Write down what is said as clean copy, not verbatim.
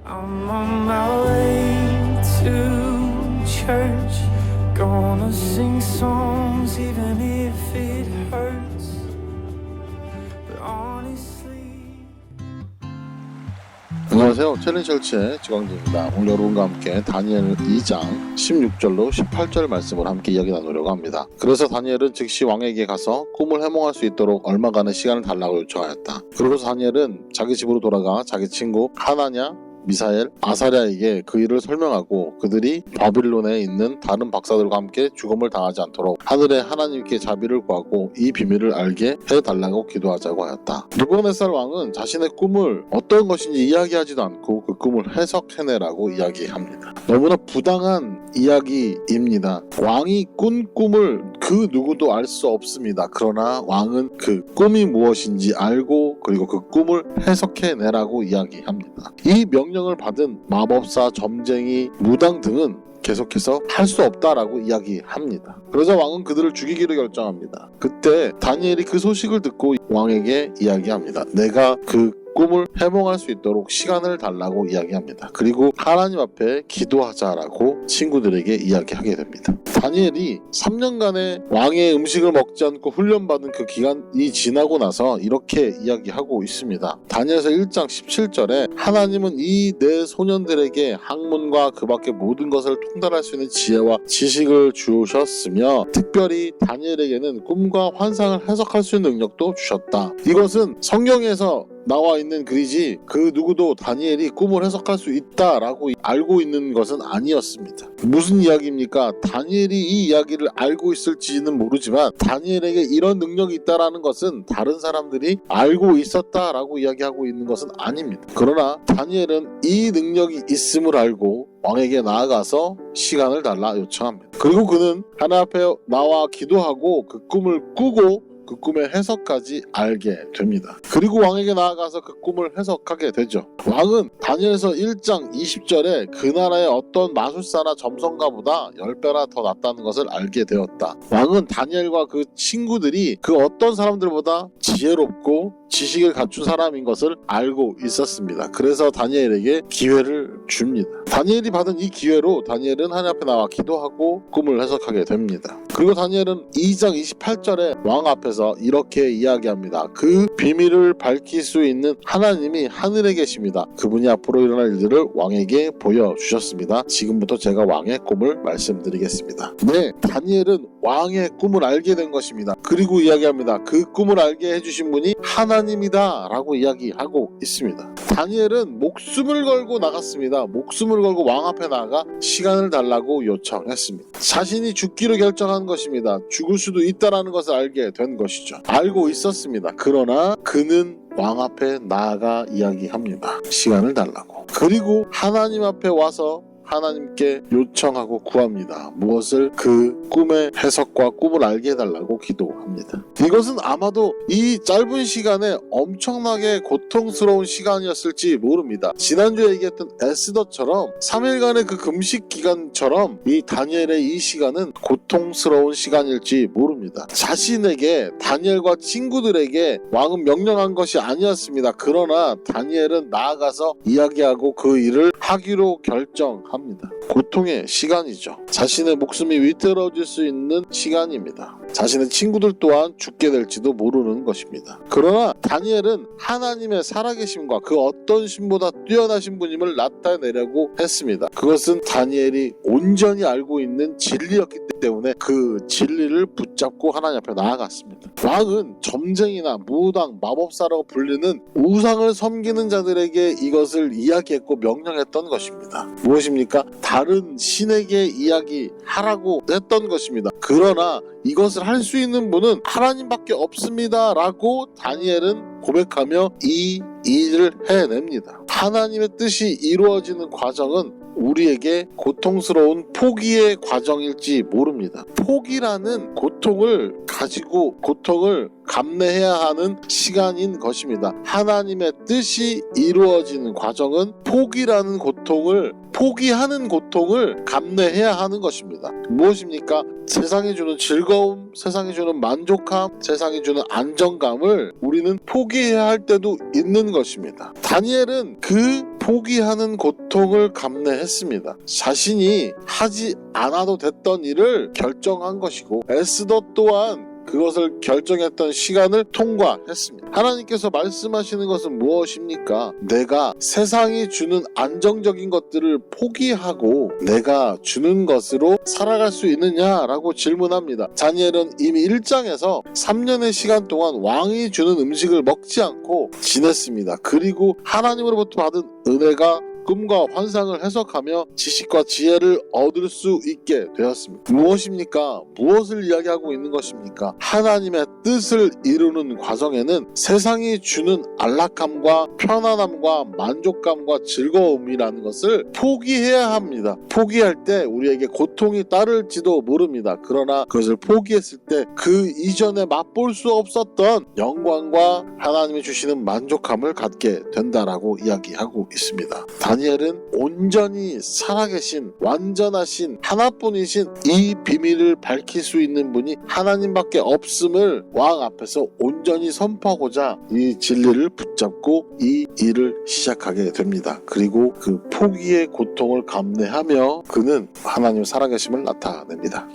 I'm on my way to church, gonna sing songs even if it hurts, but honestly. 안녕하세요. 챌린저처치의 지광진입니다. 오늘 여러분과 함께 다니엘 2장 16절로 18절 말씀을 함께 이야기 나누려고 합니다. 그래서 다니엘은 즉시 왕에게 가서 꿈을 해몽할 수 있도록 얼마간의 시간을 달라고 요청하였다. 그러고서 다니엘은 자기 집으로 돌아가 자기 친구 하나냐, 미사엘, 아사랴에게 그 일을 설명하고 그들이 바빌론에 있는 다른 박사들과 함께 죽음을 당하지 않도록 하늘의 하나님께 자비를 구하고 이 비밀을 알게 해달라고 기도하자고 하였다. 느부갓네살 왕은 자신의 꿈을 어떤 것인지 이야기하지도 않고 그 꿈을 해석해내라고 이야기합니다. 너무나 부당한 이야기입니다. 왕이 꾼 꿈을 그 누구도 알 수 없습니다. 그러나 왕은 그 꿈이 무엇인지 알고 그리고 그 꿈을 해석해내라고 이야기합니다. 이 명령을 받은 마법사, 점쟁이, 무당 등은 계속해서 할 수 없다라고 이야기합니다. 그러자 왕은 그들을 죽이기로 결정합니다. 그때 다니엘이 그 소식을 듣고 왕에게 이야기합니다. 내가 그 꿈을 해몽할 수 있도록 시간을 달라고 이야기합니다. 그리고 하나님 앞에 기도하자라고 친구들에게 이야기하게 됩니다. 다니엘이 3년간의 왕의 음식을 먹지 않고 훈련받은 그 기간이 지나고 나서 이렇게 이야기하고 있습니다. 다니엘서 1장 17절에 하나님은 이 네 소년들에게 학문과 그 밖의 모든 것을 통달할 수 있는 지혜와 지식을 주셨으며 특별히 다니엘에게는 꿈과 환상을 해석할 수 있는 능력도 주셨다. 이것은 성경에서 나와 있는 글이지 그 누구도 다니엘이 꿈을 해석할 수 있다라고 알고 있는 것은 아니었습니다. 무슨 이야기입니까? 다니엘이 이 이야기를 알고 있을지는 모르지만 다니엘에게 이런 능력이 있다라는 것은 다른 사람들이 알고 있었다라고 이야기하고 있는 것은 아닙니다. 그러나 다니엘은 이 능력이 있음을 알고 왕에게 나아가서 시간을 달라 요청합니다. 그리고 그는 하나님 앞에 나와 기도하고 그 꿈을 꾸고 그 꿈의 해석까지 알게 됩니다. 그리고 왕에게 나아가서 그 꿈을 해석하게 되죠. 왕은 다니엘서 1장 20절에 그 나라의 어떤 마술사나 점성가보다 10배나 더 낫다는 것을 알게 되었다. 왕은 다니엘과 그 친구들이 그 어떤 사람들보다 지혜롭고 지식을 갖춘 사람인 것을 알고 있었습니다. 그래서 다니엘에게 기회를 줍니다. 다니엘이 받은 이 기회로 다니엘은 하나님 앞에 나와 기도하고 꿈을 해석하게 됩니다. 그리고 다니엘은 2장 28절에 왕 앞에서 이렇게 이야기합니다. 그 비밀을 밝힐 수 있는 하나님이 하늘에 계십니다. 그분이 앞으로 일어날 일들을 왕에게 보여주셨습니다. 지금부터 제가 왕의 꿈을 말씀드리겠습니다. 네, 다니엘은 왕의 꿈을 알게 된 것입니다. 그리고 이야기합니다. 그 꿈을 알게 해주신 분이 하나님이다 라고 이야기하고 있습니다. 다니엘은 목숨을 걸고 나갔습니다. 목숨을 걸고 왕 앞에 나가 시간을 달라고 요청했습니다. 자신이 죽기로 결정한 것입니다. 죽을 수도 있다라는 것을 알게 된 것이죠. 알고 있었습니다. 그러나 그는 왕 앞에 나아가 이야기합니다. 시간을 달라고. 그리고 하나님 앞에 와서 하나님께 요청하고 구합니다. 무엇을? 그 꿈의 해석과 꿈을 알게 해달라고 기도합니다. 이것은 아마도 이 짧은 시간에 엄청나게 고통스러운 시간이었을지 모릅니다. 지난주에 얘기했던 에스더처럼 3일간의 그 금식 기간처럼 이 다니엘의 이 시간은 고통스러운 시간일지 모릅니다. 자신에게 다니엘과 친구들에게 왕은 명령한 것이 아니었습니다. 그러나 다니엘은 나아가서 이야기하고 그 일을 하기로 결정합니다. 고통의 시간이죠. 자신의 목숨이 위태로워질 수 있는 시간입니다. 자신의 친구들 또한 죽게 될지도 모르는 것입니다. 그러나 다니엘은 하나님의 살아계심과 그 어떤 신보다 뛰어나신 분임을 나타내려고 했습니다. 그것은 다니엘이 온전히 알고 있는 진리였기 때문에 그 진리를 붙잡고 하나님 앞에 나아갔습니다. 왕은 점쟁이나 무당, 마법사라고 불리는 우상을 섬기는 자들에게 이것을 이야기했고 명령했던 것입니다. 무엇입니까? 다른 신에게 이야기하라고 했던 것입니다. 그러나 이것을 할 수 있는 분은 하나님밖에 없습니다 라고 다니엘은 고백하며 이 일을 해냅니다. 하나님의 뜻이 이루어지는 과정은 우리에게 고통스러운 포기의 과정일지 모릅니다. 포기라는 고통을 가지고 고통을 감내해야 하는 시간인 것입니다. 하나님의 뜻이 이루어지는 과정은 포기라는 고통을 포기하는 고통을 감내해야 하는 것입니다. 무엇입니까? 세상이 주는 즐거움, 세상이 주는 만족함, 세상이 주는 안정감을 우리는 포기해야 할 때도 있는 것입니다. 다니엘은 그 포기하는 고통을 감내했습니다. 자신이 하지 않아도 됐던 일을 결정한 것이고 에스더 또한 그것을 결정했던 시간을 통과했습니다. 하나님께서 말씀하시는 것은 무엇입니까? 내가 세상이 주는 안정적인 것들을 포기하고 내가 주는 것으로 살아갈 수 있느냐라고 질문합니다. 다니엘은 이미 1장에서 3년의 시간 동안 왕이 주는 음식을 먹지 않고 지냈습니다. 그리고 하나님으로부터 받은 은혜가 꿈과 환상을 해석하며 지식과 지혜를 얻을 수 있게 되었습니다. 무엇입니까? 무엇을 이야기하고 있는 것입니까? 하나님의 뜻을 이루는 과정에는 세상이 주는 안락함과 편안함과 만족감과 즐거움이라는 것을 포기해야 합니다. 포기할 때 우리에게 고통이 따를지도 모릅니다. 그러나 그것을 포기했을 때 그 이전에 맛볼 수 없었던 영광과 하나님이 주시는 만족함을 갖게 된다라고 이야기하고 있습니다. 다니엘은 온전히 살아계신 완전하신 하나뿐이신 이 비밀을 밝힐 수 있는 분이 하나님밖에 없음을 왕 앞에서 온전히 선포하고자 이 진리를 붙잡고 이 일을 시작하게 됩니다. 그리고 그 포기의 고통을 감내하며 그는 하나님 살아계심을 나타냅니다.